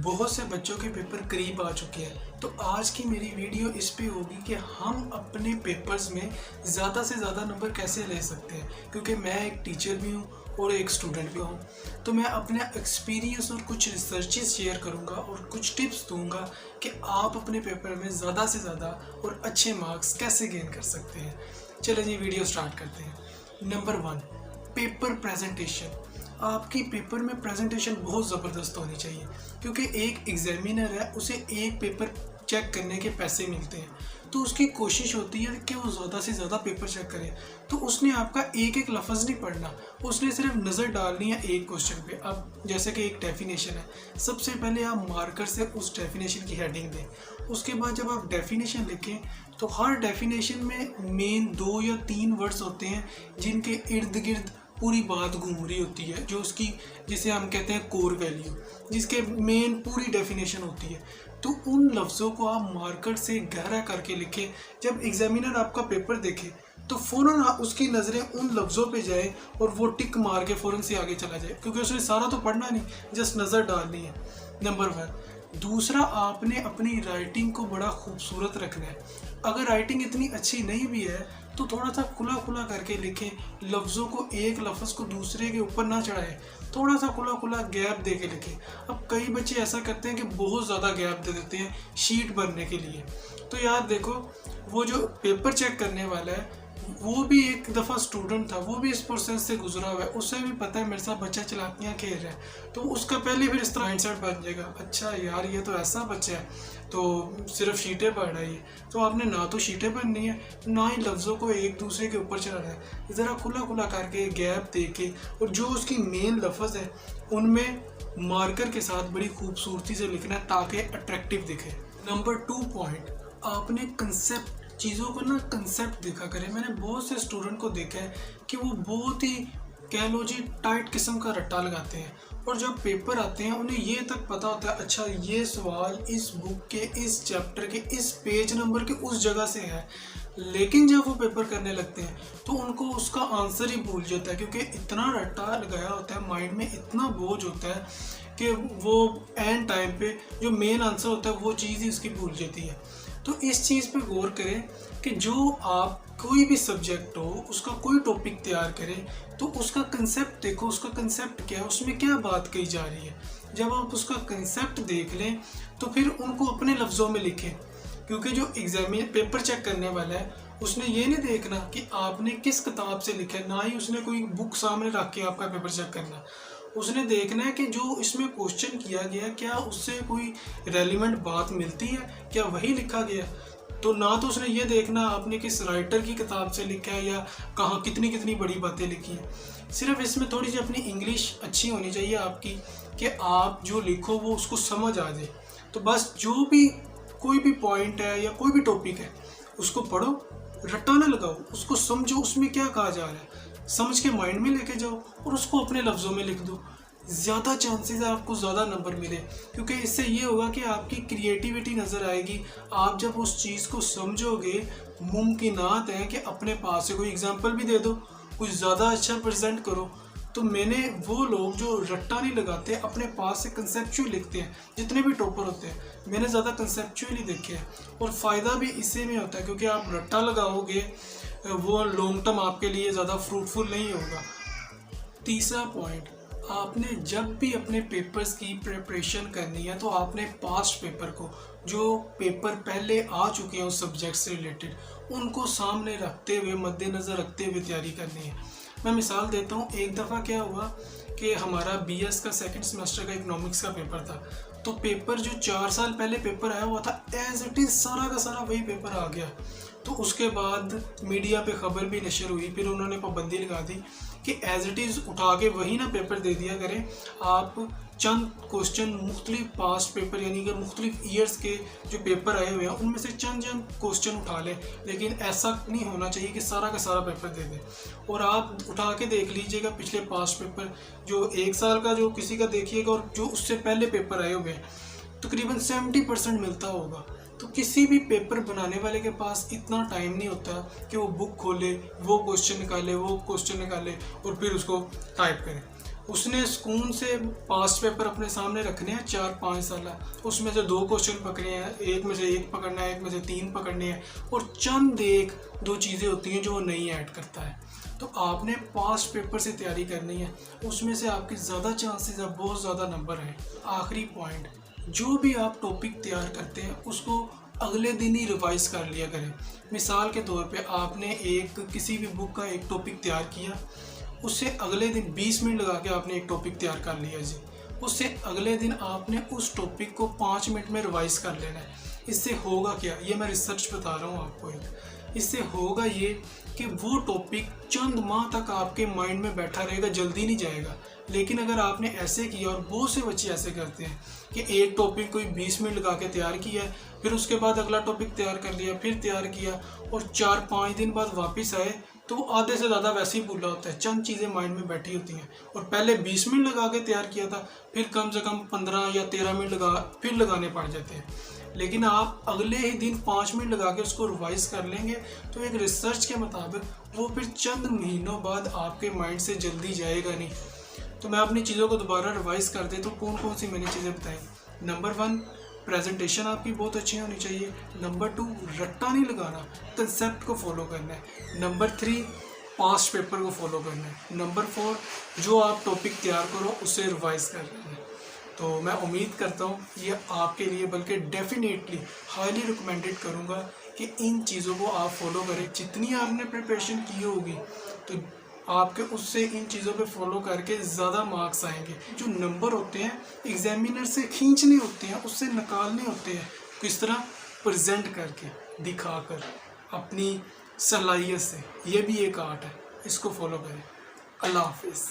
बहुत से बच्चों के पेपर करीब आ चुके हैं, तो आज की मेरी वीडियो इस पे होगी कि हम अपने पेपर्स में ज़्यादा से ज़्यादा नंबर कैसे ले सकते हैं। क्योंकि मैं एक टीचर भी हूँ और एक स्टूडेंट भी हूँ, तो मैं अपने एक्सपीरियंस और कुछ रिसर्चेस शेयर करूँगा और कुछ टिप्स दूँगा कि आप अपने पेपर में ज़्यादा से ज़्यादा और अच्छे मार्क्स कैसे गेन कर सकते हैं। चलिए जी, वीडियो स्टार्ट करते हैं। Number 1, paper presentation. आपकी पेपर में प्रेजेंटेशन बहुत ज़बरदस्त होनी चाहिए, क्योंकि एक एग्जामिनर है, उसे एक पेपर चेक करने के पैसे मिलते हैं, तो उसकी कोशिश होती है कि वो ज़्यादा से ज़्यादा पेपर चेक करे। तो उसने आपका एक एक लफ्ज़ नहीं पढ़ना, उसने सिर्फ नज़र डालनी है एक क्वेश्चन पे। अब जैसे कि एक डेफिनेशन है, सबसे पहले आप मार्कर से उस डेफिनेशन की हेडिंग दें। उसके बाद जब आप डेफिनेशन लिखें तो हर डेफिनेशन में मेन 2 या 3 वर्ड्स होते हैं जिनके इर्द गिर्द पूरी बात घूम रही होती है, जो उसकी जिसे हम कहते हैं कोर वैल्यू, जिसके मेन पूरी डेफिनेशन होती है। तो उन लफ्ज़ों को आप मार्कर से गहरा करके लिखें। जब एग्जामिनर आपका पेपर देखे तो फ़ौरन उसकी नज़रें उन लफ्ज़ों पे जाए और वो टिक मार के फ़ौरन से आगे चला जाए, क्योंकि उसने सारा तो पढ़ना नहीं, जस्ट नज़र डालनी है। नंबर 1। दूसरा, आपने अपनी राइटिंग को बड़ा खूबसूरत रखना है। अगर राइटिंग इतनी अच्छी नहीं भी है तो थोड़ा सा खुला खुला करके लिखें, लफ्ज़ों को एक लफ्ज़ को दूसरे के ऊपर ना चढ़ाएं, थोड़ा सा खुला खुला गैप दे के लिखें। अब कई बच्चे ऐसा करते हैं कि बहुत ज़्यादा गैप दे देते हैं शीट भरने के लिए। तो यार देखो, वो जो पेपर चेक करने वाला है वो भी एक दफ़ा स्टूडेंट था, वो भी इस प्रोसेस से गुजरा हुआ है, उसे भी पता है मेरे साथ बच्चा चालाकियाँ खेल रहा है, तो उसका पहले फिर इस तरह माइंडसेट बन जाएगा, अच्छा यार ये तो ऐसा बच्चा है तो सिर्फ शीटें पढ़ रहा है। तो आपने ना तो शीटें पढ़नी है, ना ही लफ्ज़ों को एक दूसरे के ऊपर चढ़ाना है। ज़रा खुला खुला करके गैप दे के, और जो उसकी मेन लफ्ज़ है उनमें मार्कर के साथ बड़ी खूबसूरती से लिखना है ताकि अट्रैक्टिव दिखे। नंबर 2 पॉइंट, आपने कंसेप्ट, चीज़ों को ना कंसेप्ट देखा करें। मैंने बहुत से स्टूडेंट को देखा है कि वो बहुत ही, कह लो जी, टाइट किस्म का रट्टा लगाते हैं, और जब पेपर आते हैं उन्हें ये तक पता होता है अच्छा ये सवाल इस बुक के इस चैप्टर के इस पेज नंबर के उस जगह से है, लेकिन जब वो पेपर करने लगते हैं तो उनको उसका आंसर ही भूल जाता है, क्योंकि इतना रट्टा लगाया होता है, माइंड में इतना बोझ होता है कि वो एंड टाइम पे जो मेन आंसर होता है वो चीज़ ही उसकी भूल जाती है। तो इस चीज़ पे गौर करें कि जो आप कोई भी सब्जेक्ट हो, उसका कोई टॉपिक तैयार करें तो उसका कंसेप्ट देखो, उसका कंसेप्ट क्या है, उसमें क्या बात कही जा रही है। जब आप उसका कंसेप्ट देख लें तो फिर उनको अपने लफ्ज़ों में लिखें, क्योंकि जो एग्जामिन पेपर चेक करने वाला है उसने ये नहीं देखना कि आपने किस किताब से लिखा है, ना ही उसने कोई बुक सामने रख के आपका पेपर चेक करना। उसने देखना है कि जो इसमें क्वेश्चन किया गया क्या उससे कोई रेलिवेंट बात मिलती है, क्या वही लिखा गया। तो ना तो उसने ये देखना आपने किस राइटर की किताब से लिखा है या कहाँ कितनी कितनी बड़ी बातें लिखी हैं। सिर्फ इसमें थोड़ी सी अपनी इंग्लिश अच्छी होनी चाहिए आपकी, कि आप जो लिखो वो उसको समझ आ जाए। तो बस जो भी कोई भी पॉइंट है या कोई भी टॉपिक है उसको पढ़ो, रट्टा ना लगाओ, उसको समझो उसमें क्या कहा जा रहा है, समझ के माइंड में लेके जाओ और उसको अपने लफ्ज़ों में लिख दो। ज़्यादा चांसेस है आपको ज़्यादा नंबर मिले, क्योंकि इससे ये होगा कि आपकी क्रिएटिविटी नज़र आएगी। आप जब उस चीज़ को समझोगे, मुमकिनात है कि अपने पास से कोई एग्जांपल भी दे दो, कुछ ज़्यादा अच्छा प्रेजेंट करो। तो मैंने वो लोग जो रट्टा नहीं लगाते, अपने पास से कंसेप्चुअल लिखते हैं, जितने भी टॉपर होते हैं, मैंने ज़्यादा कंसेप्चुअल ही देखे हैं। और फ़ायदा भी इसी में होता है, क्योंकि आप रट्टा लगाओगे वो लॉन्ग टर्म आपके लिए ज़्यादा फ्रूटफुल नहीं होगा। तीसरा पॉइंट, आपने जब भी अपने पेपर्स की प्रिपरेशन करनी है तो आपने पास्ट पेपर को, जो पेपर पहले आ चुके हैं उस सब्जेक्ट से रिलेटेड, उनको सामने रखते हुए, मद्देनज़र रखते हुए तैयारी करनी है। मैं मिसाल देता हूँ, एक दफ़ा क्या हुआ कि हमारा बीएस का सेकंड सेमेस्टर का इकोनॉमिक्स का पेपर था, तो पेपर जो 4 साल पहले पेपर आया हुआ था एज इट इज़ सारा का सारा वही पेपर आ गया। तो उसके बाद मीडिया पे ख़बर भी नशर हुई, फिर उन्होंने पाबंदी लगा दी कि एज इट इज़ उठा के वही ना पेपर दे दिया करें, आप चंद क्वेश्चन मुख्तलिफ पास्ट पेपर यानी कि मुख्तलिफ ईयर्स के जो पेपर आए हुए हैं उनमें से चंद चंद क्वेश्चन उठा लें, लेकिन ऐसा नहीं होना चाहिए कि सारा का सारा पेपर दे दें। और आप उठा के देख लीजिएगा पिछले पास्ट पेपर, जो 1 साल का जो किसी का देखिएगा और जो उससे पहले पेपर आए हुए हैं, तकरीबन 70% मिलता होगा। तो किसी भी पेपर बनाने वाले के पास इतना टाइम नहीं होता कि वो बुक खोले, वो क्वेश्चन निकाले और फिर उसको टाइप करें। उसने सुकून से 5 पेपर अपने सामने रखने हैं 4-5 साल, उसमें से 2 क्वेश्चन पकड़े हैं, एक में से 1 पकड़ना है, एक में से 3 पकड़ने हैं, और चंद 1-2 चीज़ें होती हैं जो वो नहीं ऐड करता है। तो आपने 5 पेपर से तैयारी करनी है, उसमें से आपके ज़्यादा चांसेस है बहुत ज़्यादा नंबर है। आखिरी पॉइंट, जो भी आप टॉपिक तैयार करते हैं उसको अगले दिन ही रिवाइज कर लिया करें। मिसाल के तौर पे आपने किसी भी बुक का एक टॉपिक तैयार किया, उससे अगले दिन 20 मिनट लगा के आपने एक टॉपिक तैयार कर लिया जी, उससे अगले दिन आपने उस टॉपिक को 5 मिनट में रिवाइज कर लेना है। इससे होगा क्या, ये मैं रिसर्च बता रहा हूँ आपको इससे होगा ये कि वो टॉपिक चंद माह तक आपके माइंड में बैठा रहेगा, जल्दी नहीं जाएगा। लेकिन अगर आपने ऐसे किया, और बहुत से बच्चे ऐसे करते हैं कि एक टॉपिक कोई 20 मिनट लगा के तैयार किया, फिर उसके बाद अगला टॉपिक तैयार कर लिया, फिर तैयार किया, और 4-5 दिन बाद वापस आए तो आधे से ज़्यादा वैसे ही भूला होता है, चंद चीज़ें माइंड में बैठी होती हैं। और पहले 20 मिनट लगा के तैयार किया था, फिर कम से कम 15 या 13 मिनट फिर लगाने पड़ जाते हैं। लेकिन आप अगले ही दिन 5 मिनट लगा के उसको रिवाइज कर लेंगे तो एक रिसर्च के मुताबिक वो फिर चंद महीनों बाद आपके माइंड से जल्दी जाएगा नहीं। तो मैं अपनी चीज़ों को दोबारा रिवाइज कर देता हूँ। कौन कौन सी मैंने चीज़ें बताई। नंबर 1, प्रेजेंटेशन आपकी बहुत अच्छी होनी चाहिए। नंबर 2, रट्टा नहीं लगाना, कंसेप्ट को फॉलो करना है। नंबर 3, पास्ट पेपर को फॉलो करना है। नंबर 4, जो आप टॉपिक तैयार करो उसे रिवाइज कर लेना है। तो मैं उम्मीद करता हूँ ये आपके लिए, बल्कि डेफिनेटली हाईली रिकमेंडेड करूँगा कि इन चीज़ों को आप फॉलो करें। जितनी आपने प्रिपरेशन की होगी तो आपके उससे इन चीज़ों पे फॉलो करके ज़्यादा मार्क्स आएंगे। जो नंबर होते हैं एग्जामिनर से खींचने होते हैं, उससे निकालने होते हैं। किस तरह? प्रेजेंट करके, दिखाकर, अपनी सलाहियत से। ये भी एक आर्ट है, इसको फॉलो करें। अल्लाह हाफिज़।